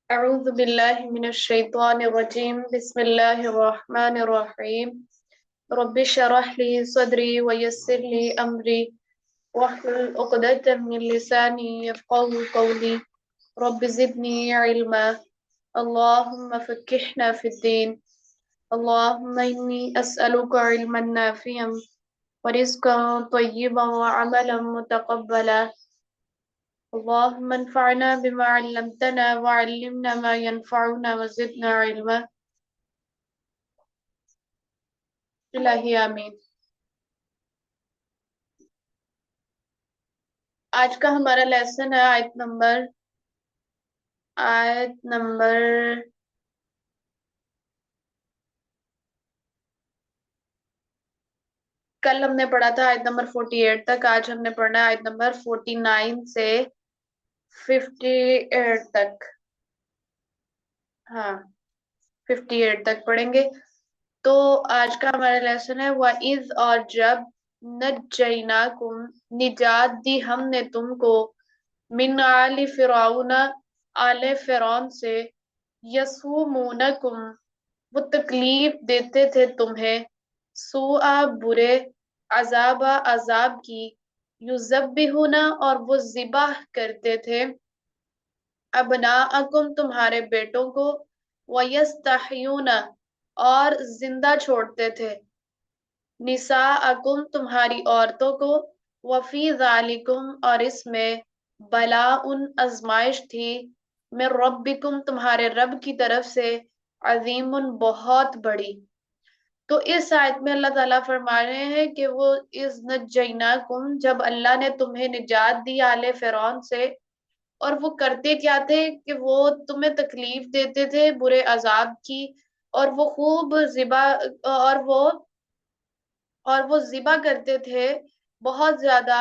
أعوذ بالله من الشيطان الرجيم بسم الله الرحمن الرحيم رب اشرح لي صدري ويسر لي أمري واحلل عقدة من لساني يفقهوا قولي رب زدني علما اللهم فقهنا في الدين اللهم إني أسألك علما نافعا ورزقا طيبا وعملا متقبلا اللهم انفعنا بما علمتنا وعلمنا ما ينفعنا وزدنا علما الہی آمین۔ آج کا ہمارا لیسن ہے آیت نمبر کل ہم نے پڑھا تھا آیت نمبر 48 تک، آج ہم نے پڑھنا ہے آیت نمبر 49 سے 58 تک۔ ہاں 58 تک پڑھیں گے۔ تو آج کا ہمارا لیسن ہے وَإِذْ، اور جب نَجَّيْنَاكُمْ، نجات دی ہم نے تم کو، من آل فرعون، آل فرعون سے، یسومونکم، وہ تکلیف دیتے تھے تمہیں، سوء برے، عذاب کی، یذبحون، اور وہ ذبح کرتے تھے، ابناءکم، تمہارے بیٹوں کو، ویستحیون، اور زندہ چھوڑتے تھے، نساءکم، تمہاری عورتوں کو، وفی ذالکم، اور اس میں، بلاء، آزمائش تھی، من ربکم، تمہارے رب کی طرف سے، عظیم، بہت بڑی۔ تو اس آیت میں اللہ تعالیٰ فرما رہے ہیں کہ وہ اذ نجیناکم، جب اللہ نے تمہیں نجات دی آل فرعون سے، اور وہ کرتے کیا تھے کہ وہ تمہیں تکلیف دیتے تھے برے عذاب کی، اور وہ خوب ذبح اور وہ ذبح کرتے تھے بہت زیادہ،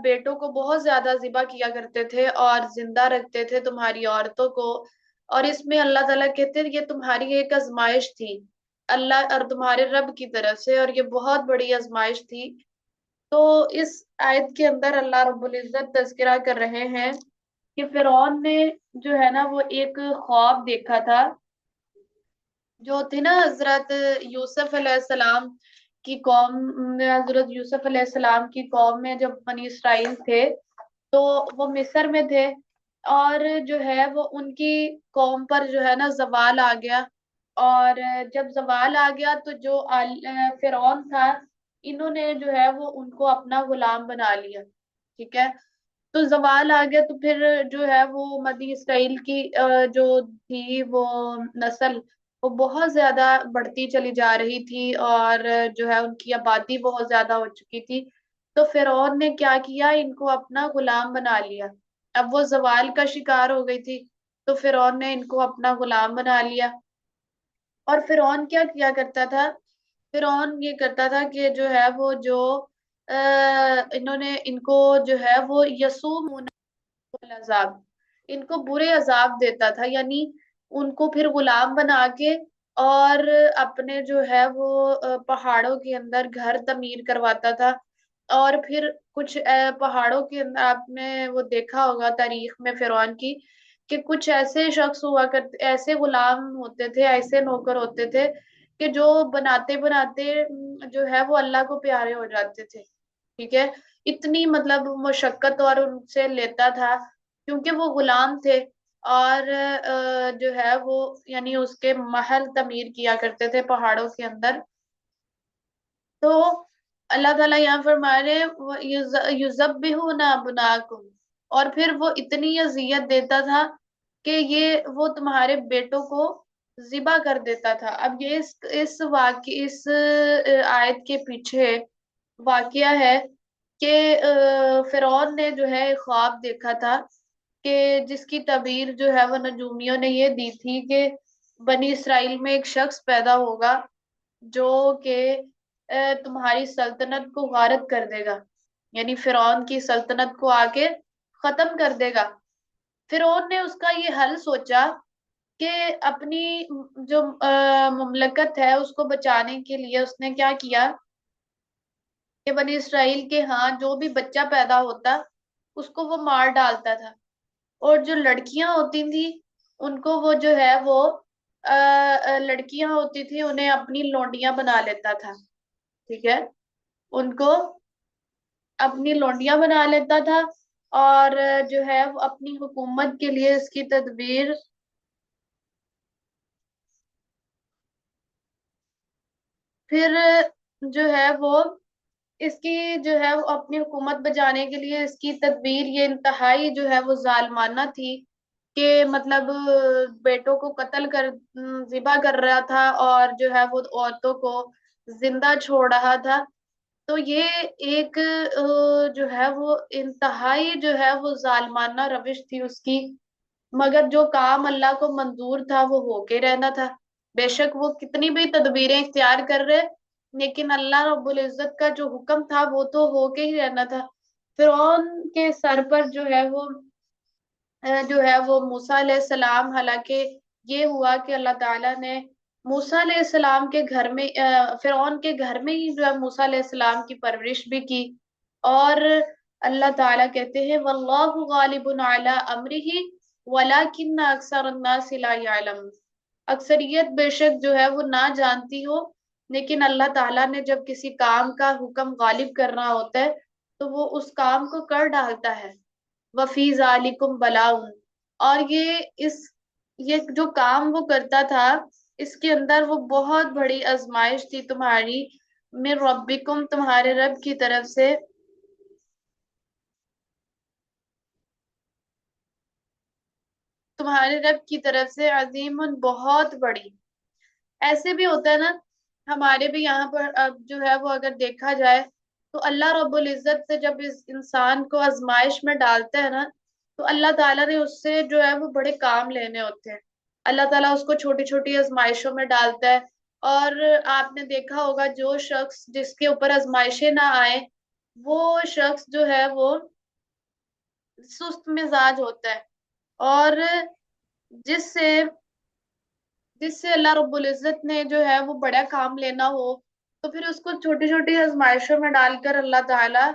بیٹوں کو بہت زیادہ ذبح کیا کرتے تھے اور زندہ رکھتے تھے تمہاری عورتوں کو۔ اور اس میں اللہ تعالیٰ کہتے ہیں یہ تمہاری ایک آزمائش تھی اللہ اور تمہارے رب کی طرف سے، اور یہ بہت بڑی آزمائش تھی۔ تو اس آیت کے اندر اللہ رب العزت تذکرہ کر رہے ہیں کہ فرعون نے جو ہے نا وہ ایک خواب دیکھا تھا، جو تھے نا حضرت یوسف علیہ السلام کی قوم، حضرت یوسف علیہ السلام کی قوم میں جب بنی اسرائیل تھے تو وہ مصر میں تھے، اور جو ہے وہ ان کی قوم پر جو ہے نا زوال آ گیا، اور جب زوال آ گیا تو جو فرعون تھا، انہوں نے جو ہے وہ ان کو اپنا غلام بنا لیا، ٹھیک ہے۔ تو زوال آ گیا تو پھر جو ہے وہ بنی اسرائیل کی جو تھی وہ نسل، وہ بہت زیادہ بڑھتی چلی جا رہی تھی، اور جو ہے ان کی آبادی بہت زیادہ ہو چکی تھی۔ تو فرعون نے کیا کیا، ان کو اپنا غلام بنا لیا۔ اب وہ زوال کا شکار ہو گئی تھی تو فرعون نے ان کو اپنا غلام بنا لیا۔ اور فرعون کیا کیا کرتا تھا، فرعون یہ کرتا تھا کہ جو ہے وہ جو انہوں نے ان کو جو ہے وہ یسومون العذاب، ان کو برے عذاب دیتا تھا، یعنی ان کو پھر غلام بنا کے، اور اپنے جو ہے وہ پہاڑوں کے اندر گھر تعمیر کرواتا تھا، اور پھر کچھ پہاڑوں کے اندر آپ نے وہ دیکھا ہوگا تاریخ میں فرعون کی، کہ کچھ ایسے شخص ہوا کرتے، ایسے غلام ہوتے تھے، ایسے نوکر ہوتے تھے کہ جو بناتے بناتے جو ہے وہ اللہ کو پیارے ہو جاتے تھے، ٹھیک ہے۔ اتنی مطلب مشقت اور ان سے لیتا تھا کیونکہ وہ غلام تھے، اور جو ہے وہ یعنی اس کے محل تعمیر کیا کرتے تھے پہاڑوں کے اندر۔ تو اللہ تعالیٰ یہاں فرما رہے ہیں یذبحون ابناکم، اور پھر وہ اتنی اذیت دیتا تھا کہ یہ وہ تمہارے بیٹوں کو ذبح کر دیتا تھا۔ اب یہ اس آیت کے پیچھے واقعہ ہے کہ فرعون نے جو ہے ایک خواب دیکھا تھا، کہ جس کی تعبیر جو ہے وہ نجومیوں نے یہ دی تھی کہ بنی اسرائیل میں ایک شخص پیدا ہوگا جو کہ تمہاری سلطنت کو غارت کر دے گا، یعنی فرعون کی سلطنت کو آ کے ختم کر دے گا۔ فرعون نے اس کا یہ حل سوچا کہ اپنی جو مملکت ہے اس کو بچانے کے لیے اس نے کیا کیا کہ بنی اسرائیل کے ہاں جو بھی بچہ پیدا ہوتا اس کو وہ مار ڈالتا تھا، اور جو لڑکیاں ہوتی تھیں ان کو وہ جو ہے وہ لڑکیاں ہوتی تھی انہیں اپنی لونڈیاں بنا لیتا تھا، ٹھیک ہے، ان کو اپنی لونڈیاں بنا لیتا تھا، اور جو ہے وہ اپنی حکومت کے لیے اس کی تدبیر، پھر جو ہے وہ اس کی جو ہے وہ اپنی حکومت بچانے کے لیے اس کی تدبیر یہ انتہائی جو ہے وہ ظالمانہ تھی، کہ مطلب بیٹوں کو قتل کر ذبح کر رہا تھا، اور جو ہے وہ عورتوں کو زندہ چھوڑ رہا تھا۔ تو یہ ایک جو ہے وہ انتہائی جو ہے وہ ظالمانہ روش تھی اس کی، مگر جو کام اللہ کو منظور تھا وہ ہو کے رہنا تھا، بے شک وہ کتنی بھی تدبیریں اختیار کر رہے، لیکن اللہ رب العزت کا جو حکم تھا وہ تو ہو کے ہی رہنا تھا۔ فرعون کے سر پر جو ہے وہ موسیٰ علیہ السلام، حالانکہ یہ ہوا کہ اللہ تعالیٰ نے موسیٰ علیہ السلام کے گھر میں فرعون کے گھر میں ہی جو ہے موسیٰ علیہ السلام کی پرورش بھی کی، اور اللہ تعالیٰ کہتے ہیں واللہ غالب علی امرہ ولکن اکثر الناس لا یعلمون، اکثریت بے شک جو ہے وہ نہ جانتی ہو، لیکن اللہ تعالیٰ نے جب کسی کام کا حکم غالب کرنا ہوتا ہے تو وہ اس کام کو کر ڈالتا ہے۔ وفی ذالکم بلاء، اور یہ جو کام وہ کرتا تھا اس کے اندر وہ بہت بڑی آزمائش تھی تمہاری، من ربکم، تمہارے رب کی طرف سے، تمہارے رب کی طرف سے، عظیم، بہت بڑی۔ ایسے بھی ہوتا ہے نا، ہمارے بھی یہاں پر اب جو ہے وہ اگر دیکھا جائے تو اللہ رب العزت سے جب اس انسان کو آزمائش میں ڈالتا ہے نا، تو اللہ تعالیٰ نے اس سے جو ہے وہ بڑے کام لینے ہوتے ہیں، اللہ تعالیٰ اس کو چھوٹی چھوٹی آزمائشوں میں ڈالتا ہے، اور آپ نے دیکھا ہوگا جو شخص جس کے اوپر آزمائشیں نہ آئے وہ شخص جو ہے وہ سست مزاج ہوتا ہے، اور جس سے جس سے اللہ رب العزت نے جو ہے وہ بڑا کام لینا ہو تو پھر اس کو چھوٹی چھوٹی آزمائشوں میں ڈال کر اللہ تعالیٰ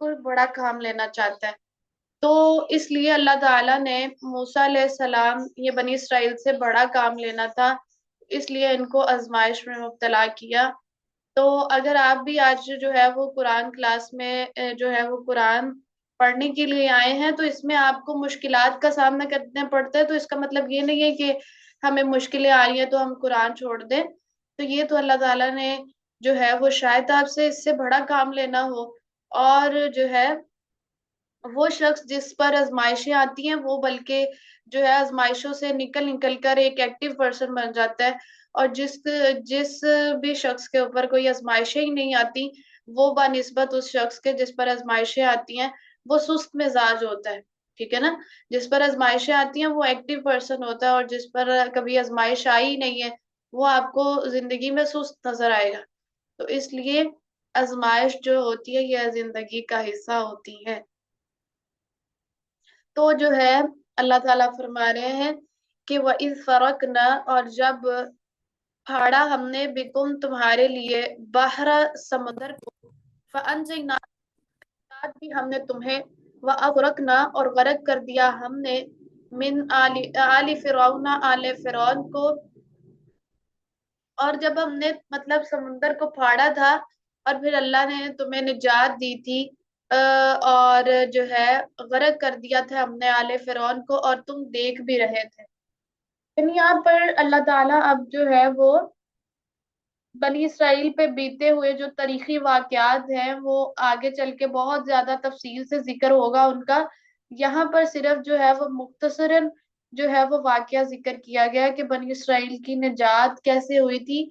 کوئی بڑا کام لینا چاہتا ہے۔ تو اس لیے اللہ تعالیٰ نے موسیٰ علیہ السلام، یہ بنی اسرائیل سے بڑا کام لینا تھا، اس لیے ان کو آزمائش میں مبتلا کیا۔ تو اگر آپ بھی آج جو ہے وہ قرآن کلاس میں جو ہے وہ قرآن پڑھنے کے لیے آئے ہیں تو اس میں آپ کو مشکلات کا سامنا کرنا پڑتا ہے، تو اس کا مطلب یہ نہیں ہے کہ ہمیں مشکلیں آ رہی ہیں تو ہم قرآن چھوڑ دیں، تو یہ تو اللہ تعالیٰ نے جو ہے وہ شاید آپ سے اس سے بڑا کام لینا ہو، اور جو ہے وہ شخص جس پر آزمائشیں آتی ہیں وہ بلکہ جو ہے آزمائشوں سے نکل نکل کر ایک ایکٹیو پرسن بن جاتا ہے، اور جس بھی شخص کے اوپر کوئی آزمائشیں ہی نہیں آتی وہ بنسبت اس شخص کے جس پر آزمائشیں آتی ہیں وہ سست مزاج ہوتا ہے، ٹھیک ہے نا، جس پر آزمائشیں آتی ہیں وہ ایکٹیو پرسن ہوتا ہے، اور جس پر کبھی آزمائش آئی ہی نہیں ہے وہ آپ کو زندگی میں سست نظر آئے گا۔ تو اس لیے آزمائش جو ہوتی ہے یہ زندگی کا حصہ ہوتی ہے۔ تو جو ہے اللہ تعالیٰ فرما رہے ہیں کہ وَإِذْ فَرَقْنَا، اور جب پھاڑا ہم نے بکم تمہارے لیے بحر سمندر کو، فَأَنْجَيْنَاكُمْ، بھی ہم نے تمہیں، وَأَغْرَقْنَا، اور غرق کر دیا ہم نے، من آل فرعون، آل فرعون کو، اور جب ہم نے مطلب سمندر کو پھاڑا تھا اور پھر اللہ نے تمہیں نجات دی تھی، اور جو ہے غرق کر دیا تھا ہم نے آل فرعون کو، اور تم دیکھ بھی رہے تھے۔ یعنی یہاں پر اللہ تعالیٰ اب جو ہے وہ بنی اسرائیل پہ بیتے ہوئے جو تاریخی واقعات ہیں وہ آگے چل کے بہت زیادہ تفصیل سے ذکر ہوگا ان کا، یہاں پر صرف جو ہے وہ مختصراً جو ہے وہ واقعہ ذکر کیا گیا کہ بنی اسرائیل کی نجات کیسے ہوئی تھی،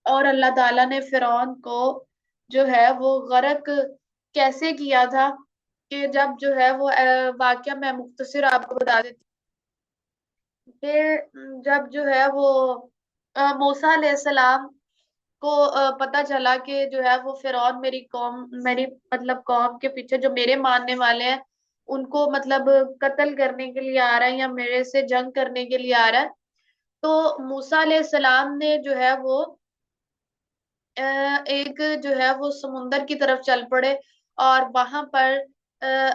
اور اللہ تعالیٰ نے فرعون کو جو ہے وہ غرق کیسے کیا تھا، کہ جب جو ہے وہ واقعہ میں مختصر آپ کو بتا دیتی ہوں کہ جب جو ہے وہ موسیٰ علیہ السلام کو پتا چلا کہ جو ہے وہ فرعون میری مطلب قوم کے پیچھے جو میرے ماننے والے ہیں ان کو مطلب قتل کرنے کے لیے آ رہا ہے یا میرے سے جنگ کرنے کے لیے آ رہا ہے، تو موسیٰ علیہ السلام نے جو ہے وہ ایک جو ہے وہ سمندر کی طرف چل پڑے، اور وہاں پر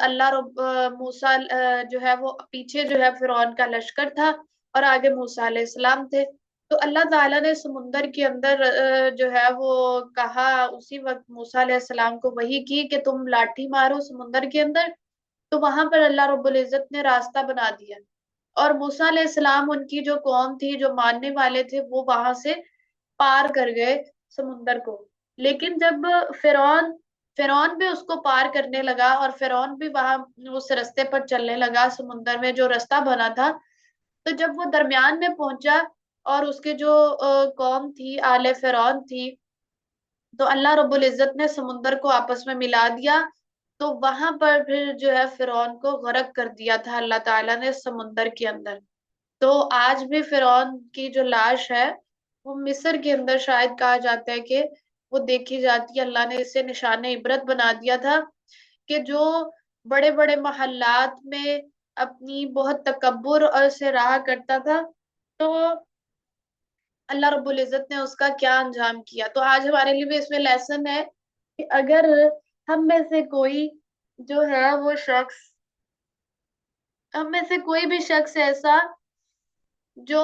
اللہ رب موسیٰ جو ہے وہ پیچھے جو ہے فرعون کا لشکر تھا، اور آگے موسیٰ علیہ السلام تھے۔ تو اللہ تعالیٰ نے سمندر کے اندر جو ہے وہ کہا، اسی وقت موسیٰ علیہ السلام کو وحی کی کہ تم لاٹھی مارو سمندر کے اندر، تو وہاں پر اللہ رب العزت نے راستہ بنا دیا، اور موسیٰ علیہ السلام ان کی جو قوم تھی جو ماننے والے تھے وہ وہاں سے پار کر گئے سمندر کو۔ لیکن جب فرعون فرعون بھی اس کو پار کرنے لگا، اور فرعون بھی وہاں اس رستے پر چلنے لگا سمندر میں جو رستہ بنا تھا، تو جب وہ درمیان میں پہنچا اور اس کے جو قوم تھی آل فرعون تھی، تو اللہ رب العزت نے سمندر کو آپس میں ملا دیا، تو وہاں پر پھر جو ہے فرعون کو غرق کر دیا تھا اللہ تعالیٰ نے سمندر کے اندر۔ تو آج بھی فرعون کی جو لاش ہے وہ مصر کے اندر شاید کہا جاتا ہے کہ وہ دیکھی جاتی ہے۔ اللہ نے اسے نشان عبرت بنا دیا تھا کہ جو بڑے بڑے محلات میں اپنی بہت تکبر اور سے رہا کرتا تھا، تو اللہ رب العزت نے اس کا کیا انجام کیا۔ تو آج ہمارے لیے بھی اس میں لیسن ہے کہ اگر ہم میں سے کوئی جو ہے وہ شخص ہم میں سے کوئی بھی شخص ایسا جو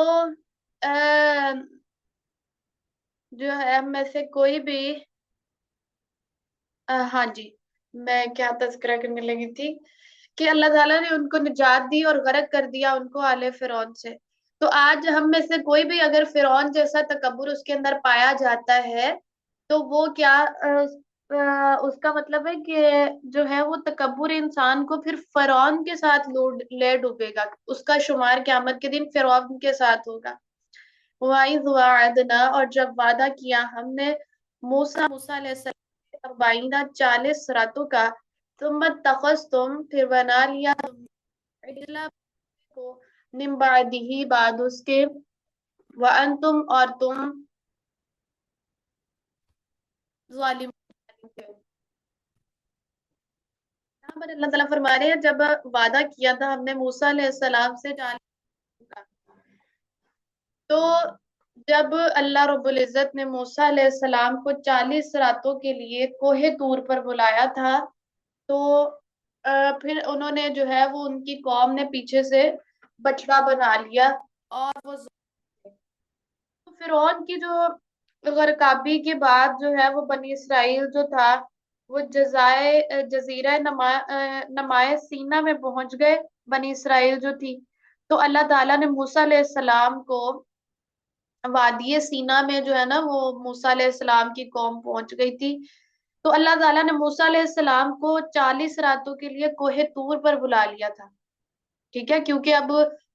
جو ہے ہم میں سے کوئی بھی ہاں جی، میں کیا تذکرہ کرنے لگی تھی کہ اللہ تعالیٰ نے ان کو نجات دی اور غرق کر دیا ان کو آل فرعون سے۔ تو آج ہم میں سے کوئی بھی اگر فرعون جیسا تکبر اس کے اندر پایا جاتا ہے، تو وہ کیا اس کا مطلب ہے کہ جو ہے وہ تکبر انسان کو پھر فرعون کے ساتھ لے ڈوبے گا، اس کا شمار قیامت کے دن فرعون کے ساتھ ہوگا۔ وَإِذْ وَعَدْنَا، اور جب وعدہ کیا ہم نے موسیٰ علیہ السلام 40 راتوں کا، ثم اتخذتم، پھر بنا لیا تم عجلا کو، من بعدہ، بعد اس کے، وانتم، اور تم ظالمون تھے۔ یہاں پر اللہ تعالیٰ فرما رہے ہیں جب وعدہ کیا تھا ہم نے موسیٰ علیہ السلام سے 40 کا، تو جب اللہ رب العزت نے موسیٰ علیہ السلام کو 40 راتوں کے لیے کوہ طور پر بلایا تھا، تو پھر انہوں نے جو ہے وہ ان کی قوم نے پیچھے سے بچڑا بنا لیا، اور وہ فرعون کی جو غرقابی کے بعد جو ہے وہ بنی اسرائیل جو تھا وہ جزیرہ نمائے سینا میں پہنچ گئے، بنی اسرائیل جو تھی۔ تو اللہ تعالیٰ نے موسیٰ علیہ السلام کو وادی سینا میں جو ہے نا وہ موسیٰ علیہ السلام کی قوم پہنچ گئی تھی، تو اللہ تعالیٰ نے موسیٰ علیہ السلام کو 40 راتوں کے لیے کوہ طور پر بلا لیا تھا، ٹھیک ہے، کیونکہ اب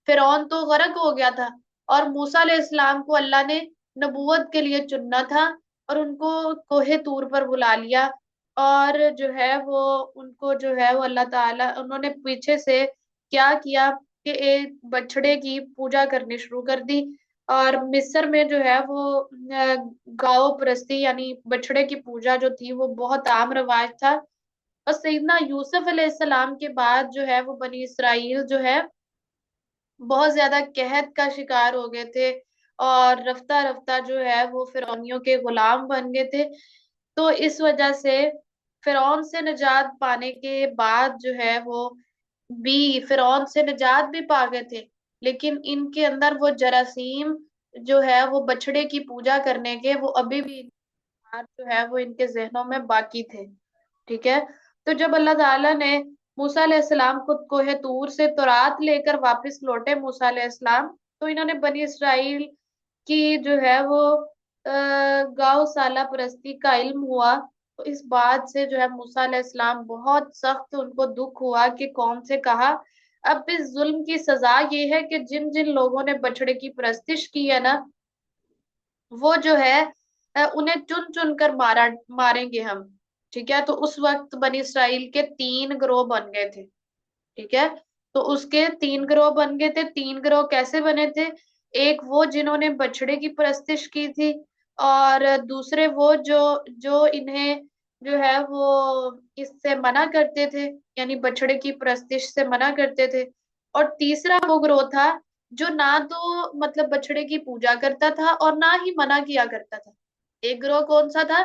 فرعون تو غرق ہو گیا تھا، اور موسیٰ علیہ السلام کو اللہ نے نبوت کے لیے چننا تھا، اور ان کو کوہ طور پر بلا لیا، اور جو ہے وہ ان کو جو ہے وہ اللہ تعالیٰ انہوں نے پیچھے سے کیا کیا کہ ایک بچڑے کی پوجا کرنی شروع کر دی، اور مصر میں جو ہے وہ گاؤ پرستی یعنی بچڑے کی پوجا جو تھی وہ بہت عام رواج تھا۔ اور سیدنا یوسف علیہ السلام کے بعد جو ہے وہ بنی اسرائیل جو ہے بہت زیادہ قحط کا شکار ہو گئے تھے، اور رفتہ رفتہ جو ہے وہ فرعونیوں کے غلام بن گئے تھے۔ تو اس وجہ سے فرعون سے نجات پانے کے بعد جو ہے وہ بھی فرعون سے نجات بھی پا گئے تھے، لیکن ان کے اندر وہ جراثیم جو ہے وہ بچڑے کی پوجا کرنے کے وہ ابھی بھی جو ہے وہ ان کے ذہنوں میں باقی تھے، ٹھیک ہے۔ تو جب اللہ تعالیٰ نے موسیٰ علیہ السلام کو کوہ طور سے تورات لے کر واپس لوٹے موسیٰ علیہ السلام، تو انہوں نے بنی اسرائیل کی جو ہے وہ گاؤ سالہ پرستی کا علم ہوا، تو اس بات سے جو ہے موسیٰ علیہ السلام بہت سخت ان کو دکھ ہوا کہ قوم سے کہا اب اس ظلم کی سزا یہ ہے کہ جن جن لوگوں نے بچڑے کی پرستش کی ہے نا وہ جو ہے انہیں چن چن کر ماریں گے ہم، ٹھیک ہے۔ تو اس وقت بنی اسرائیل کے 3 گروہ بن گئے تھے، ٹھیک ہے۔ تو اس کے 3 گروہ بن گئے تھے۔ 3 گروہ کیسے بنے تھے؟ ایک وہ جنہوں نے بچڑے کی پرستش کی تھی، اور دوسرے وہ جو انہیں جو ہے وہ اس سے منع کرتے تھے، یعنی بچڑے کی پرستش سے منع کرتے تھے، اور تیسرا وہ گروہ تھا جو نہ تو مطلب بچڑے کی پوجا کرتا تھا اور نہ ہی منع کیا کرتا تھا۔ ایک گروہ کون سا تھا؟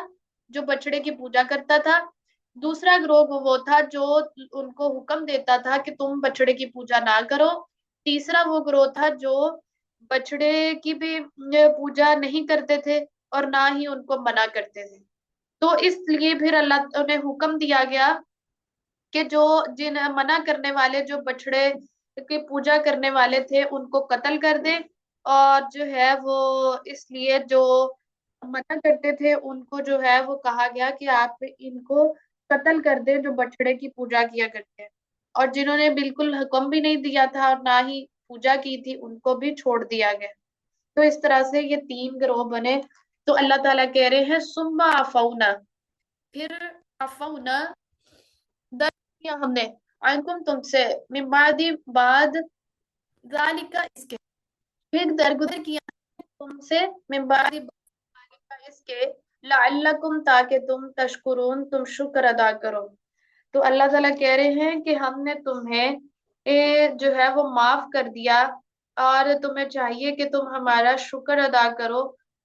جو بچڑے کی پوجا کرتا تھا۔ دوسرا گروہ وہ تھا جو ان کو حکم دیتا تھا کہ تم بچڑے کی پوجا نہ کرو۔ تیسرا وہ گروہ تھا جو بچڑے کی بھی پوجا نہیں کرتے تھے اور نہ ہی ان کو منع کرتے تھے۔ تو اس لیے پھر اللہ نے حکم دیا گیا کہ جو جن منع کرنے والے جو بچڑے کی پوجا کرنے والے تھے ان کو قتل کر دیں، اور جو ہے وہ اس لیے جو منع کرتے تھے ان کو جو ہے وہ کہا گیا کہ آپ ان کو قتل کر دیں جو بچڑے کی پوجا کیا کرتے ہیں، اور جنہوں نے بالکل حکم بھی نہیں دیا تھا اور نہ ہی پوجا کی تھی ان کو بھی چھوڑ دیا گیا۔ تو اس طرح سے یہ تین گروہ بنے۔ تو اللہ تعالیٰ کہہ رہے ہیں ثم عفونا، پھر عفونا در کیا ہم نے، عنکم تم سے، من بعد ذالک اس کے، پھر درگزر کیا تم سے، من بعد ذالک اس کے، لعلکم تاکہ تم تشکرون تم شکر ادا کرو۔ تو اللہ تعالیٰ کہہ رہے ہیں کہ ہم نے تمہیں جو ہے وہ معاف کر دیا، اور تمہیں چاہیے کہ تم ہمارا شکر ادا کرو،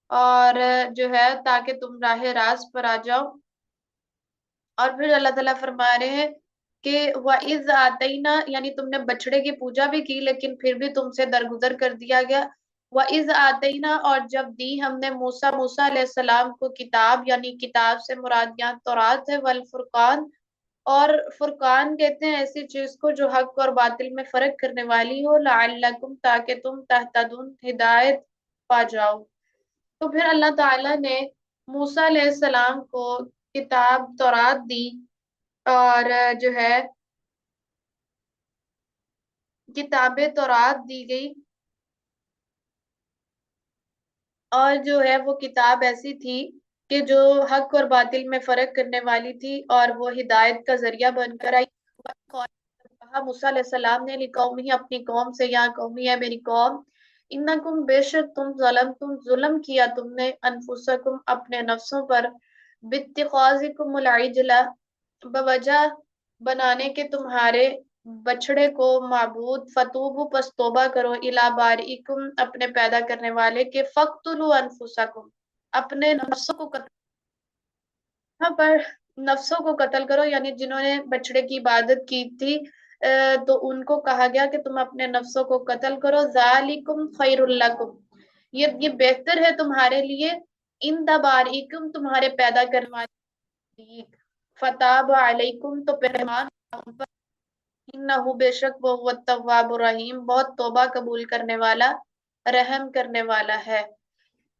اور جو ہے تاکہ تم راہ راست پر آ جاؤ۔ اور پھر اللہ تعالیٰ فرما رہے ہیں کہ وَإِذْ آتَيْنَا، یعنی تم نے بچڑے کی پوجا بھی کی لیکن پھر بھی تم سے درگزر کر دیا گیا۔ وَإِذْ آتَيْنَا، اور جب دی ہم نے موسیٰ علیہ السلام کو کتاب، یعنی کتاب سے مراد یہاں تورات ہے، والفرقان، اور فرقان کہتے ہیں ایسی چیز کو جو حق اور باطل میں فرق کرنے والی ہو، لعلکم تاکہ تم تہتدون ہدایت پا جاؤ۔ تو پھر اللہ تعالیٰ نے موسیٰ علیہ السلام کو کتاب تورات دی، اور جو ہے کتاب تورات دی گئی، اور جو ہے وہ کتاب ایسی تھی کہ جو حق اور باطل میں فرق کرنے والی تھی، اور وہ ہدایت کا ذریعہ بن کر آئی۔ کہا موسیٰ علیہ السلام نے لقوم ہی اپنی قوم سے، یا قومی ہے میری قوم، انکم بے شک تم ظلم کیا تم نے، انفسکم اپنے نفسوں پر، باتخاذکم العجلہ بوجہ بنانے کے تمہارے بچڑے کو معبود، فتوبو پس توبہ کرو، الی بارئکم اپنے پیدا کرنے والے کے، فقتلوا انفسکم اپنے نفسوں کو قتل، یہاں پر نفسوں کو قتل کرو، یعنی جنہوں نے بچڑے کی عبادت کی تھی تو ان کو کہا گیا کہ تم اپنے نفسوں کو قتل کرو، ذالکم خیر لکم یہ بہتر ہے تمہارے لیے، ان بارئکم تمہارے پیدا کرنے والے، فتاب علیکم تو پہمان انہو بے شک وہ التواب الرحیم بہت توبہ قبول کرنے والا رحم کرنے والا ہے۔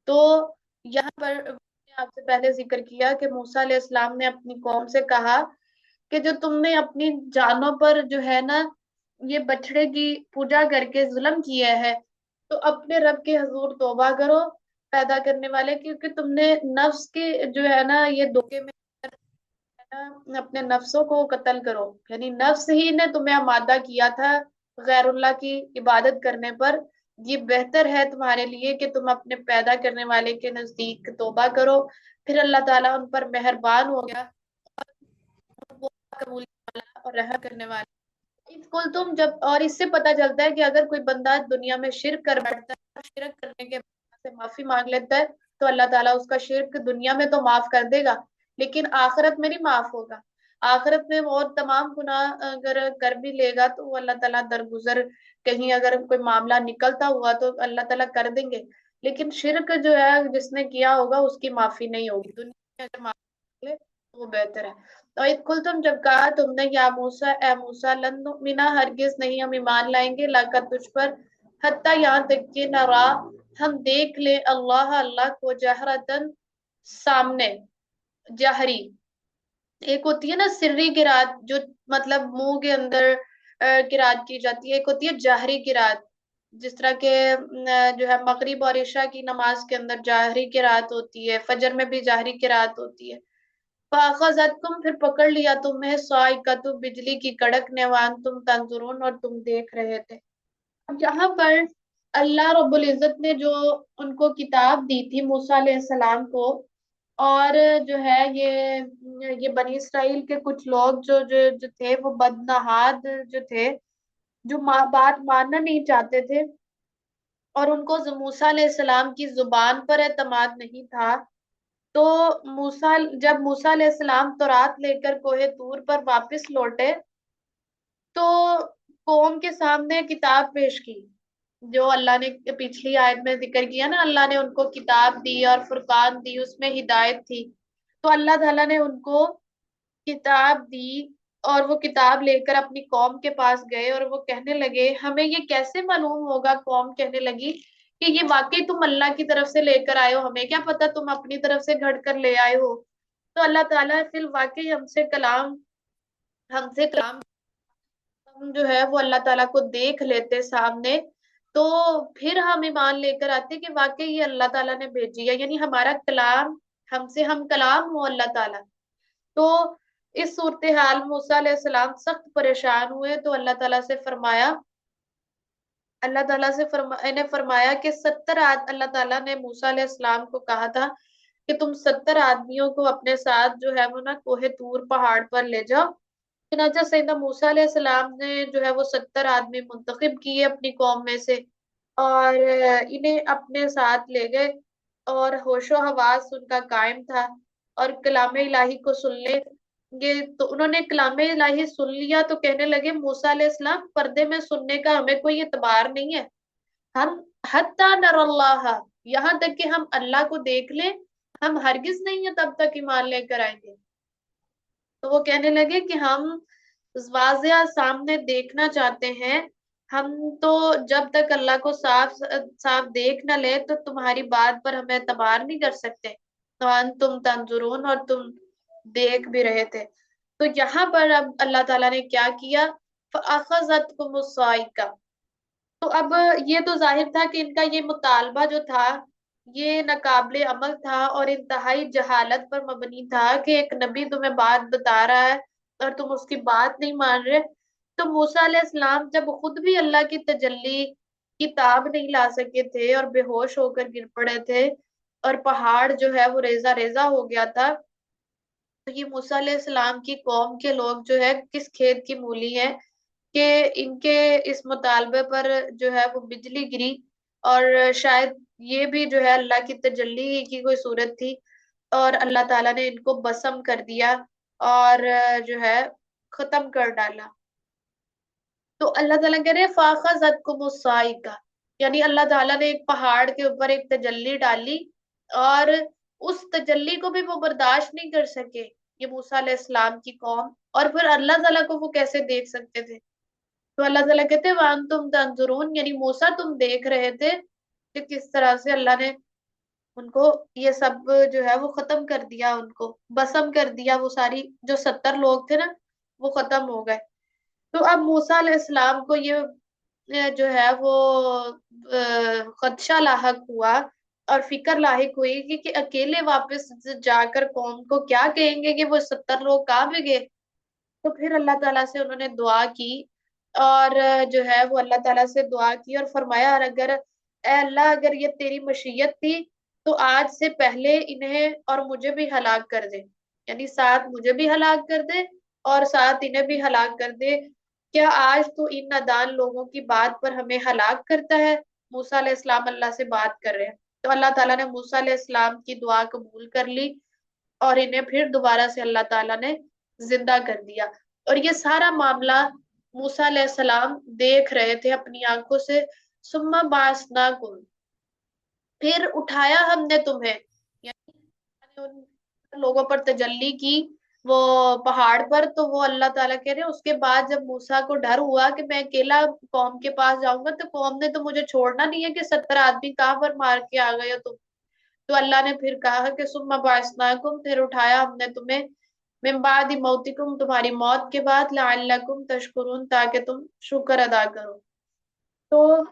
تو یہاں پر میں نے آپ سے پہلے ذکر کیا کہ موسیٰ علیہ السلام نے اپنی قوم سے کہا کہ جو تم نے اپنی جانوں پر جو ہے نا یہ بچڑے کی پوجا کر کے ظلم کیا ہے، تو اپنے رب کے حضور توبہ کرو پیدا کرنے والے، کیونکہ تم نے نفس کے جو ہے نا یہ دھوکے میں اپنے نفسوں کو قتل کرو، یعنی نفس ہی نے تمہیں آمادہ کیا تھا غیر اللہ کی عبادت کرنے پر، یہ بہتر ہے تمہارے لیے کہ تم اپنے پیدا کرنے والے کے نزدیک توبہ کرو۔ پھر اللہ تعالیٰ ان پر مہربان ہو گیا، اور وہ قبول والا اور رحم کرنے والا۔ اس کل تم جب، اور اس سے پتہ چلتا ہے کہ اگر کوئی بندہ دنیا میں شرک کر بیٹھتا ہے اور شرک کرنے کے بعد سے معافی مانگ لیتا ہے تو اللہ تعالیٰ اس کا شرک دنیا میں تو معاف کر دے گا، لیکن آخرت میں نہیں معاف ہوگا۔ آخرت میں وہ تمام گناہ اگر کر بھی لے گا تو وہ اللہ تعالیٰ درگزر، کہیں اگر کوئی معاملہ نکلتا ہوا تو اللہ تعالیٰ کر دیں گے، لیکن شرک جو ہے جس نے کیا ہوگا اس کی معافی نہیں ہوگی، دنیا میں اگر معافی لے تو وہ بہتر ہے۔ تو اذ کل تم جب کہا تم نے یا موسیٰ اے موسیٰ لن نؤمنا ہرگز نہیں ہم ایمان لائیں گے لکا تجھ پر، حتیٰ یہاں تک کہ نرا ہم دیکھ لیں اللہ کو جہرتن سامنے، جہری ایک ہوتی ہے نا سری قرات جو مطلب منہ کے اندر قرات کی جاتی ہے، ایک ہوتی ہے جہری قرات، جس طرح کے جو ہے مغرب اور عشاء کی نماز کے اندر جہری قرات ہوتی ہے، فجر میں بھی جہری قرات ہوتی ہے۔ فَأَخَذَتْكُمْ پھر پکڑ لیا تمہیں صاعقۃ بجلی کی کڑکنے، وَأَنْتُمْ تَنْظُرُونَ اور تم دیکھ رہے تھے۔ اب یہاں پر اللہ رب العزت نے جو ان کو کتاب دی تھی موسیٰ علیہ السلام کو، اور جو ہے یہ بنی اسرائیل کے کچھ لوگ جو تھے وہ بدنہاد جو تھے، جو بات ماننا نہیں چاہتے تھے، اور ان کو موسیٰ علیہ السلام کی زبان پر اعتماد نہیں تھا، تو جب موسیٰ علیہ السلام تورات لے کر کوہ طور پر واپس لوٹے تو قوم کے سامنے کتاب پیش کی، جو اللہ نے پچھلی آیت میں ذکر کیا نا، اللہ نے ان کو کتاب دی اور فرقان دی، اس میں ہدایت تھی، تو اللہ تعالیٰ نے ان کو کتاب دی، اور وہ کتاب لے کر اپنی قوم کے پاس گئے، اور وہ کہنے لگے ہمیں یہ کیسے معلوم ہوگا، قوم کہنے لگی کہ یہ واقعی تم اللہ کی طرف سے لے کر آئے ہو، ہمیں کیا پتا تم اپنی طرف سے گھڑ کر لے آئے ہو۔ تو اللہ تعالیٰ فی الواقعی ہم سے کلام ہم جو ہے وہ اللہ تعالیٰ کو دیکھ لیتے سامنے، تو پھر ہم ایمان لے کر آتے کہ واقعی یہ اللہ تعالیٰ نے بھیجی ہے، یعنی ہمارا کلام، ہم کلام ہو اللہ تعالیٰ۔ تو اس صورتحال میں موسیٰ علیہ السلام سخت پریشان ہوئے، تو اللہ تعالیٰ سے انہیں فرمایا کہ 70 اللہ تعالیٰ نے موسیٰ علیہ السلام کو کہا تھا کہ تم 70 آدمیوں کو اپنے ساتھ جو ہے وہ نا کوہ طور پہاڑ پر لے جاؤ۔ چنانچہ سیدنا موسیٰ علیہ السلام نے جو ہے وہ 70 آدمی منتخب کیے اپنی قوم میں سے، اور انہیں اپنے ساتھ لے گئے، اور ہوش و حواس ان کا قائم تھا، اور کلام الہی کو سن لیں گے، تو انہوں نے کلام الہی سن لیا تو کہنے لگے موسیٰ علیہ السلام پردے میں سننے کا ہمیں کوئی اعتبار نہیں ہے، ہم حتی نر اللہ، یہاں تک کہ ہم اللہ کو دیکھ لیں، ہم ہرگز نہیں ہے تب تک ایمان لے کر آئیں گے۔ تو وہ کہنے لگے کہ ہم واضح سامنے دیکھنا چاہتے ہیں، ہم تو جب تک اللہ کو صاف صاف دیکھ نہ لے تو تمہاری بات پر ہمیں اعتبار نہیں کر سکتے، تو تم تنظرون، اور تم دیکھ بھی رہے تھے۔ تو یہاں پر اب اللہ تعالیٰ نے کیا کیا، فَأَخَذَتْكُمُ الصَّاعِقَةُ، تو اب یہ تو ظاہر تھا کہ ان کا یہ مطالبہ جو تھا یہ ناقابل عمل تھا، اور انتہائی جہالت پر مبنی تھا کہ ایک نبی تمہیں بات بتا رہا ہے اور تم اس کی بات نہیں مان رہے۔ تو موسیٰ علیہ السلام جب خود بھی اللہ کی تجلی کتاب نہیں لا سکے تھے اور بے ہوش ہو کر گر پڑے تھے، اور پہاڑ جو ہے وہ ریزہ ریزہ ہو گیا تھا، تو یہ موسیٰ علیہ السلام کی قوم کے لوگ جو ہے کس کھیت کی مولی ہیں کہ ان کے اس مطالبے پر جو ہے وہ بجلی گری، اور شاید یہ بھی جو ہے اللہ کی تجلی کی کوئی صورت تھی، اور اللہ تعالیٰ نے ان کو بسم کر دیا، اور جو ہے ختم کر ڈالا۔ تو اللہ تعالیٰ کہہ رہے فَأَخَذَتْكُمُ الصَّاعِقَةُ، یعنی اللہ تعالیٰ نے ایک پہاڑ کے اوپر ایک تجلی ڈالی، اور اس تجلی کو بھی وہ برداشت نہیں کر سکے، یہ موسیٰ علیہ السلام کی قوم، اور پھر اللہ تعالیٰ کو وہ کیسے دیکھ سکتے تھے۔ تو اللہ تعالیٰ کہتے ہیں وَأَنْتُمْ تَنْظُرُونَ، یعنی موسیٰ تم دیکھ رہے تھے کہ کس طرح سے اللہ نے ان کو یہ سب جو ہے وہ ختم کر دیا، ان کو بسم کر دیا، وہ ساری جو 70 لوگ تھے نا وہ ختم ہو گئے۔ تو اب موسیٰ علیہ السلام کو یہ جو ہے وہ خدشہ لاحق ہوا، اور فکر لاحق ہوئی کہ اکیلے واپس جا کر قوم کو کیا کہیں گے کہ وہ 70 لوگ کہاں پہ گئے۔ تو پھر اللہ تعالیٰ سے انہوں نے دعا کی، اور جو ہے وہ اللہ تعالیٰ سے دعا کی اور فرمایا، اور اگر اے اللہ اگر یہ تیری مشیت تھی تو آج سے پہلے انہیں اور مجھے بھی ہلاک کر دے، یعنی ساتھ مجھے بھی ہلاک کر دے اور ساتھ انہیں بھی ہلاک کر دے، کیا آج تو ان نادان لوگوں کی بات پر ہمیں ہلاک کرتا ہے۔ موسیٰ علیہ السلام اللہ سے بات کر رہے ہیں، تو اللہ تعالیٰ نے موسیٰ علیہ السلام کی دعا قبول کر لی، اور انہیں پھر دوبارہ سے اللہ تعالیٰ نے زندہ کر دیا۔ اور یہ سارا معاملہ موسیٰ علیہ السلام دیکھ رہے تھے اپنی آنکھوں سے۔ ثم بعثناکم، پھر اٹھایا ہم نے تمہیں، یعنی ان لوگوں پر تجلی کی وہ پہاڑ پر، تو وہ اللہ تعالیٰ کہہ رہے ہیں اس کے بعد جب موسیٰ کو ڈر ہوا کہ میں اکیلا قوم کے پاس جاؤں گا تو قوم نے تو مجھے چھوڑنا نہیں ہے کہ 70 آدمی کہاں پر مار کے آ گئے ہو تم۔ تو اللہ نے پھر کہا کہ ثم بعثناکم، پھر اٹھایا ہم نے تمہیں، من بعد موتکم، تمہاری موت کے بعد، لعلکم تشکرون، تاکہ تم شکر ادا کرو۔ تو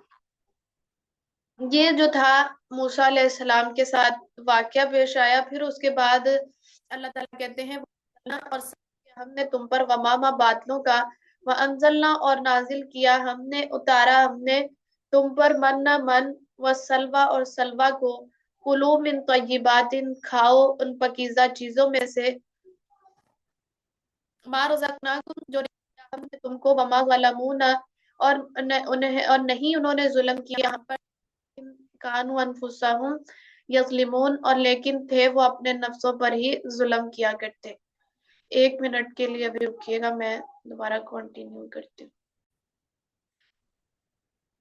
یہ جو تھا موسیٰ علیہ السلام کے ساتھ واقعہ پیش آیا، پھر اس کے بعد اللہ تعالیٰ کہتے ہیں اور ہم نے تم پر غمامہ بادلوں کا، وانزلنا، اور نازل کیا ہم نے، اتارا ہم نے تم پر من و سلوا، اور سلوا کو، کلوا من طیبات، کھاؤ ان پکیزہ چیزوں میں سے، ما رزقناکم، جو ہم نے تم کو، وما ظلمونا، اور نہیں انہوں نے ظلم کیا ہم پر، کانوا انفسہم یظلمون، اور لیکن تھے وہ اپنے نفسوں پر ہی ظلم کیا کرتے۔ 1 منٹ کے لیے ابھی رکیے گا، میں دوبارہ کنٹینیو کرتی ہوں۔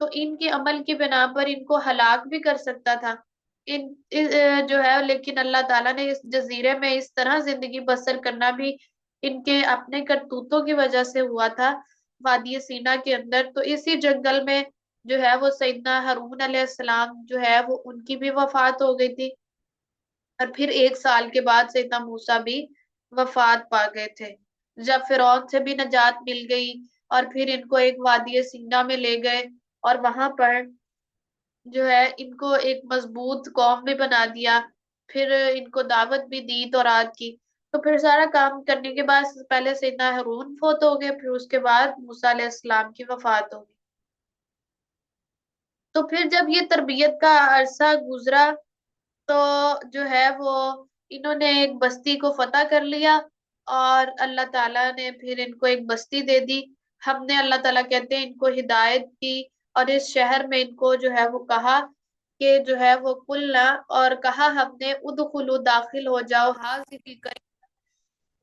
تو ان کے عمل کی بنا پر ان کو ہلاک بھی کر سکتا تھا جو ہے، لیکن اللہ تعالیٰ نے اس جزیرے میں اس طرح زندگی بسر کرنا بھی ان کے اپنے کرتوتوں کی وجہ سے ہوا تھا، وادی سینا کے اندر۔ تو اسی جنگل میں جو ہے وہ سیدنا ہارون علیہ السلام جو ہے وہ ان کی بھی وفات ہو گئی تھی، اور پھر 1 سال کے بعد سیدنا موسیٰ بھی وفات پا گئے تھے جب فرعون سے بھی نجات مل گئی، اور پھر ان کو ایک وادی سینا میں لے گئے، اور وہاں پر جو ہے ان کو ایک مضبوط قوم بھی بنا دیا، پھر ان کو دعوت بھی دی تورات کی۔ تو پھر سارا کام کرنے کے بعد پہلے سیدنا ہارون فوت ہو گئے، پھر اس کے بعد موسیٰ علیہ السلام کی وفات ہو گئی۔ تو پھر جب یہ تربیت کا عرصہ گزرا تو جو ہے وہ انہوں نے ایک بستی کو فتح کر لیا، اور اللہ تعالیٰ نے پھر ان کو ایک بستی دے دی۔ ہم نے، اللہ تعالیٰ کہتے ہیں، ان کو ہدایت کی، اور اس شہر میں ان کو جو ہے وہ کہا کہ جو ہے وہ کلنا، اور کہا ہم نے ادخلوا، داخل ہو جاؤ، حاضر کر،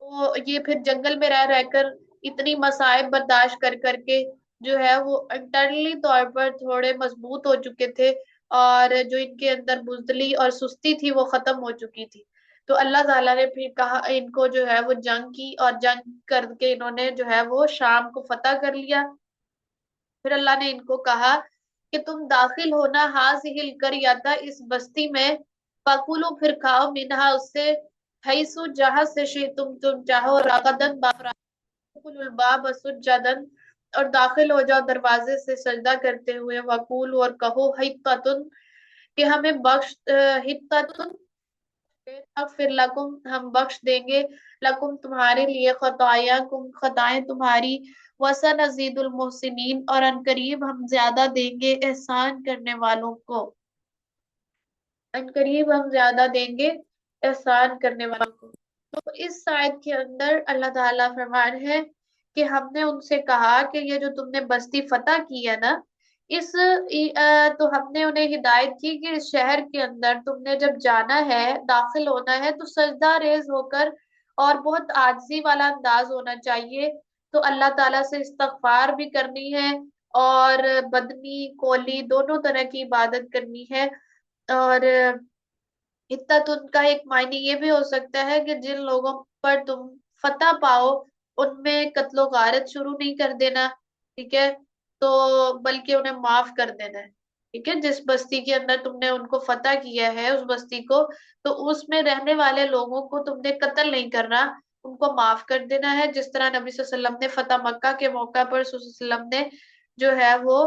تو یہ پھر جنگل میں رہ رہ کر اتنی مصائب برداشت کر کر کے جو ہے وہ انٹرنلی طور پر تھوڑے مضبوط ہو چکے تھے، اور جو ان کے اندر بزدلی اور سستی تھی وہ ختم ہو چکی تھی۔ تو اللہ تعالیٰ نے پھر کہا ان کو جو ہے وہ جنگ کی، اور جنگ کر کے انہوں نے جو ہے وہ شام کو فتح کر لیا۔ پھر اللہ نے ان کو کہا کہ تم داخل ہونا حاضل القریۃ، اس بستی میں، فکلوا، پھر کھاؤ، منہا، اس سے، حیث، جہاں سے، تم چاہو، رغدن، بافراد الباب سجدن، اور داخل ہو جاؤ دروازے سے سجدہ کرتے ہوئے، وقول، اور کہو، حطۃ، کہ ہمیں بخش، حطۃ، اغفر لکم، ہم بخش دیں گے، لکم، تمہارے لیے، خطایاکم، خطائیں تمہاری، وسنزید المحسنین، اور ان قریب ہم زیادہ دیں گے احسان کرنے والوں کو، ان قریب ہم زیادہ دیں گے احسان کرنے والوں کو۔ تو اس آیت کے اندر اللہ تعالیٰ فرمان ہے کہ ہم نے ان سے کہا کہ یہ جو تم نے بستی فتح کی ہے نا، تو ہم نے انہیں ہدایت کی کہ اس شہر کے اندر تم نے جب جانا ہے، داخل ہونا ہے، تو سجدہ ریز ہو کر اور بہت عاجزی والا انداز ہونا چاہیے، تو اللہ تعالیٰ سے استغفار بھی کرنی ہے، اور بدنی قولی دونوں طرح کی عبادت کرنی ہے۔ اور حتت ان کا ایک معنی یہ بھی ہو سکتا ہے کہ جن لوگوں پر تم فتح پاؤ ان میں قتل و غارت شروع نہیں کر دینا، ٹھیک ہے، تو بلکہ انہیں معاف کر دینا ہے، ٹھیک ہے، جس بستی کے اندر تم نے ان کو فتح کیا ہے اس بستی کو، تو اس میں رہنے والے لوگوں کو تم نے قتل نہیں کرنا، ان کو معاف کر دینا ہے، جس طرح نبی صلی اللہ علیہ وسلم نے فتح مکہ کے موقع پر صلی اللہ علیہ وسلم نے جو ہے وہ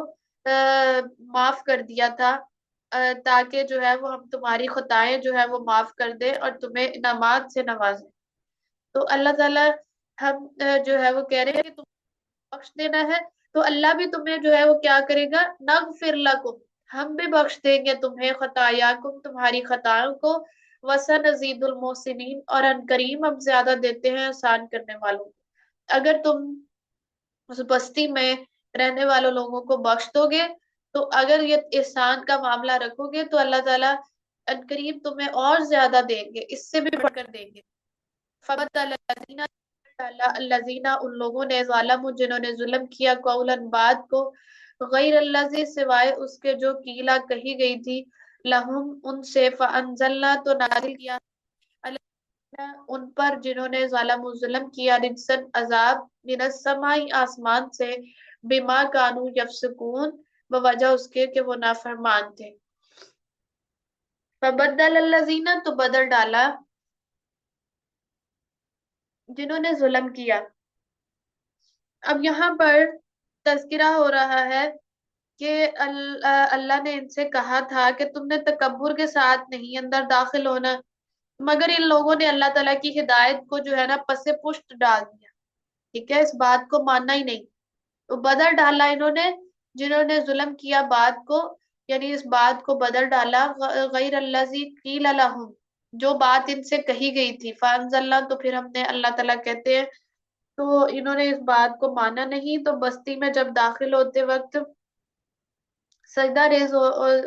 معاف کر دیا تھا، تاکہ جو ہے وہ ہم تمہاری خطائیں جو ہے وہ معاف کر دیں اور تمہیں انعامات سے نوازیں۔ تو اللہ تعالیٰ ہم جو ہے وہ کہہ رہے ہیں کہ تم بخش دینا ہے، تو اللہ بھی تمہیں جو ہے وہ کیا کرے گا، نغفر لکم، ہم بھی بخش دیں گے تمہیں، خطایاکم، تمہاری خطاؤں کو، وسنزید المحسنین، اور ان قریب ہم زیادہ دیتے ہیں احسان کرنے والوں کو۔ اگر تم اس بستی میں رہنے والوں لوگوں کو بخش دو گے، تو اگر یہ احسان کا معاملہ رکھو گے تو اللہ تعالیٰ عنقریب تمہیں اور زیادہ دیں گے، اس سے بھی بڑھ کر دیں گے۔ فَبَدَّلَ الَّذِينَ، ان لوگوں نے، ظالموا، جنہوں نے ظلم کیا، قولا، بات کو، غیر الذی، سوائے اس کے جو قیلا، کہی گئی تھی، لہم، ان سے، فَأَنزَلْنَا، تو نازل کیا، ان پر جنہوں نے ظالم و ظلم کیا، رجسن، عذاب، من السماء، آسمان سے، بما کانوا یفسقون، بوجہ اس کے کہ وہ نافرمان تھے۔ فبدل الذین، تو بدل ڈالا، جنہوں نے ظلم کیا۔ اب یہاں پر تذکرہ ہو رہا ہے کہ اللہ نے ان سے کہا تھا کہ تم نے تکبر کے ساتھ نہیں اندر داخل ہونا، مگر ان لوگوں نے اللہ تعالیٰ کی ہدایت کو جو ہے نا پس پشت ڈال دیا، ٹھیک ہے، اس بات کو ماننا ہی نہیں، تو بدل ڈالا انہوں نے، جنہوں نے ظلم کیا بات کو، یعنی اس بات کو بدل ڈالا، غیر الذی قیل لہم، جو بات ان سے کہی گئی تھی، فانزلنا، تو پھر ہم نے، اللہ تعالیٰ کہتے ہیں، تو انہوں نے اس بات کو مانا نہیں، تو بستی میں جب داخل ہوتے وقت سجدہ ریز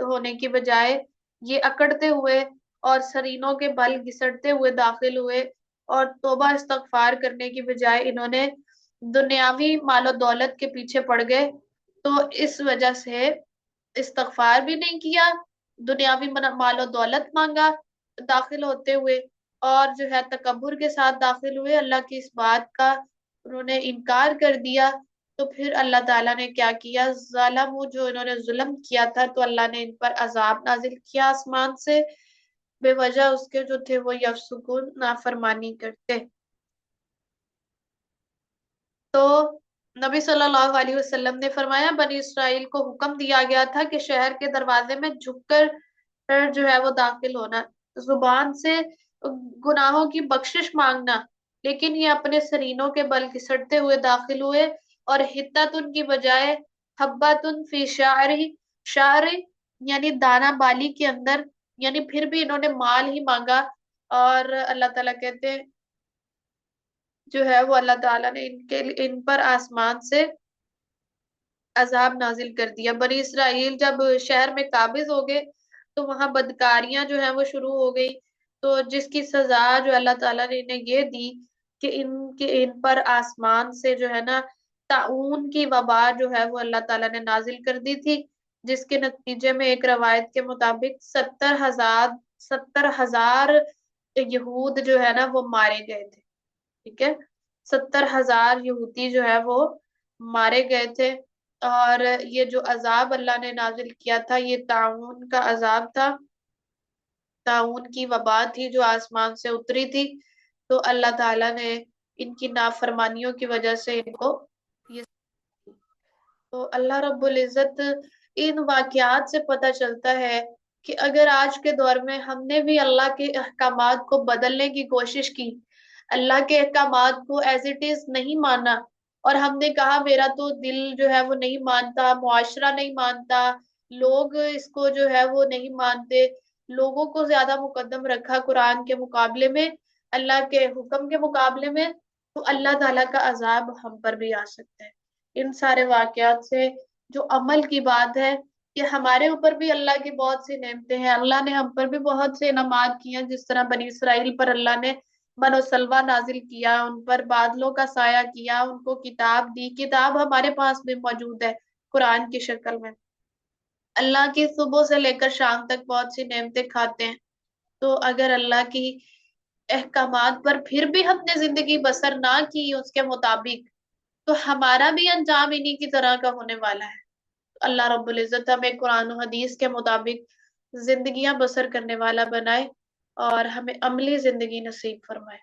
ہونے کی بجائے یہ اکڑتے ہوئے اور سرینوں کے بل گھسٹتے ہوئے داخل ہوئے، اور توبہ استغفار کرنے کی بجائے انہوں نے دنیاوی مال و دولت کے پیچھے پڑ گئے، تو اس وجہ سے استغفار بھی نہیں کیا، دنیاوی مال و دولت مانگا داخل ہوتے ہوئے، اور جو ہے تکبر کے ساتھ داخل ہوئے، اللہ کی اس بات کا انہوں نے انکار کر دیا، تو پھر اللہ تعالیٰ نے کیا کیا، ظالم جو انہوں نے ظلم کیا تھا تو اللہ نے ان پر عذاب نازل کیا آسمان سے، بے وجہ اس کے جو تھے وہ یفسقون نافرمانی کرتے۔ تو نبی صلی اللہ علیہ وسلم نے فرمایا بنی اسرائیل کو حکم دیا گیا تھا کہ شہر کے دروازے میں جھک کر جو ہے وہ داخل ہونا، زبان سے گناہوں کی بخشش مانگنا، لیکن یہ اپنے سرینوں کے بل گھسٹتے ہوئے داخل ہوئے، اور حتتن کی بجائے حبتن فی شعر یعنی دانہ بالی کے اندر، یعنی پھر بھی انہوں نے مال ہی مانگا، اور اللہ تعالیٰ کہتے ہیں جو ہے وہ اللہ تعالیٰ نے ان پر آسمان سے عذاب نازل کر دیا۔ بنی اسرائیل جب شہر میں قابض ہو گئے تو وہاں بدکاریاں جو ہیں وہ شروع ہو گئی، تو جس کی سزا جو اللہ تعالیٰ نے انہیں یہ دی کہ ان پر آسمان سے جو ہے نا طاعون کی وبا جو ہے وہ اللہ تعالیٰ نے نازل کر دی تھی، جس کے نتیجے میں ایک روایت کے مطابق 70,000 یہود جو ہے نا وہ مارے گئے تھے، ٹھیک ہے، 70,000 یہودی جو ہے وہ مارے گئے تھے۔ اور یہ جو عذاب اللہ نے نازل کیا تھا یہ طاعون کا عذاب تھا، طاعون کی وبا تھی جو آسمان سے اتری تھی، تو اللہ تعالیٰ نے ان کی نافرمانیوں کی وجہ سے ان کو یہ، تو اللہ رب العزت ان واقعات سے پتہ چلتا ہے کہ اگر آج کے دور میں ہم نے بھی اللہ کے احکامات کو بدلنے کی کوشش کی، اللہ کے احکامات کو ایز اٹ از نہیں مانا، اور ہم نے کہا میرا تو دل جو ہے وہ نہیں مانتا، معاشرہ نہیں مانتا، لوگ اس کو جو ہے وہ نہیں مانتے، لوگوں کو زیادہ مقدم رکھا قرآن کے مقابلے میں، اللہ کے حکم کے مقابلے میں، تو اللہ تعالیٰ کا عذاب ہم پر بھی آ سکتا ہے۔ ان سارے واقعات سے جو عمل کی بات ہے کہ ہمارے اوپر بھی اللہ کی بہت سی نعمتیں ہیں، اللہ نے ہم پر بھی بہت سے انعامات کیے ہیں، جس طرح بنی اسرائیل پر اللہ نے من و سلوہ نازل کیا، ان پر بادلوں کا سایہ کیا، ان کو کتاب دی، کتاب ہمارے پاس بھی موجود ہے قرآن کی شکل میں، اللہ کی صبح سے لے کر شام تک بہت سی نعمتیں کھاتے ہیں، تو اگر اللہ کی احکامات پر پھر بھی ہم نے زندگی بسر نہ کی اس کے مطابق، تو ہمارا بھی انجام انہی کی طرح کا ہونے والا ہے۔ اللہ رب العزت ہمیں قرآن و حدیث کے مطابق زندگیاں بسر کرنے والا بنائے، اور ہمیں عملی زندگی نصیب فرمائے۔